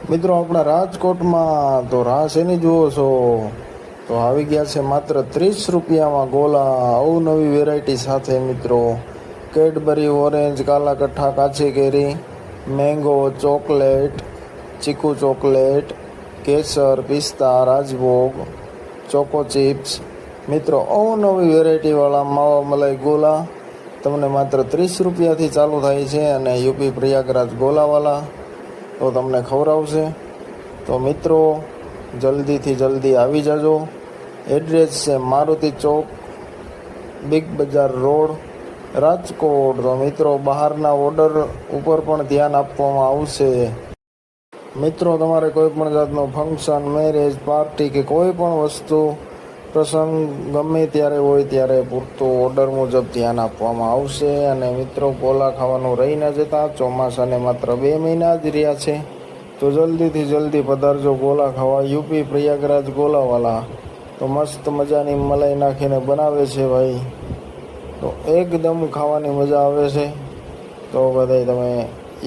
મિત્રો આપણા રાજકોટમાં તો રાહ શેની જુઓ છો? તો આવી ગયા છે માત્ર 30 રૂપિયામાં ગોલા અવનવી વેરાયટી સાથે મિત્રો. કેડબરી ઓરેન્જ, કાલા કઠ્ઠા, કાચી કેરી, મેંગો, ચોકલેટ, ચીકુ ચોકલેટ, કેસર, પિસ્તા, રાજભોગ, ચોકો ચિપ્સ. મિત્રો અવનવી વેરાયટીવાળા માવા મલાઈ ગોલા તમને માત્ર 30 રૂપિયાથી ચાલુ થાય છે અને યુપી પ્રયાગરાજ ગોલાવાલા તો તમને ખવડાવશે. તો મિત્રો જલ્દીથી જલ્દી આવી જાજો. એડ્રેસ છે મારુતિ ચોક, બિગ બજાર રોડ, રાજકોટ. તો મિત્રો બહારના ઓર્ડર ઉપર પણ ધ્યાન આપવામાં આવશે. મિત્રો તમારે કોઈ પણ જાતનું ફંક્શન, મેરેજ, પાર્ટી કે કોઈ પણ વસ્તુ પ્રસંગ ગમે ત્યારે હોય ત્યારે પૂરતું ઓર્ડર મુજબ ધ્યાન આપવામાં આવશે. અને મિત્રો ગોલા ખાવાનું રહી ન જતા, ચોમાસાને માત્ર 2 મહિના જ રહ્યા છે. તો જલ્દીથી જલ્દી પધારજો ગોલા ખાવા યુપી પ્રયાગરાજ ગોલાવાલા. તો મસ્ત મજાની મલાઈ નાખીને બનાવે છે ભાઈ, તો એકદમ ખાવાની મજા આવે છે. તો બધાય તમે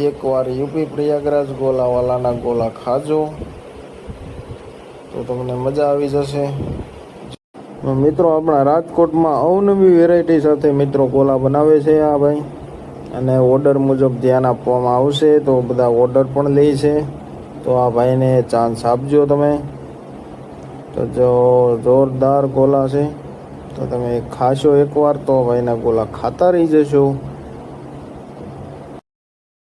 એકવાર યુપી પ્રયાગરાજ ગોલાવાલાના ગોલા ખાજો તો તમને મજા આવી જશે. મિત્રો આપણા રાજકોટમાં અવનવી વેરાયટી સાથે મિત્રો ગોલા બનાવે છે આ ભાઈ, અને ઓર્ડર મુજબ ધ્યાન આપવામાં આવશે. તો બધા ઓર્ડર પણ લે છે, તો આ ભાઈને ચાન્સ આપજો તમે. તો જો જોરદાર ગોલા છે, તો તમે ખાશો એકવાર તો ભાઈના ગોલા ખાતા રહી જશો.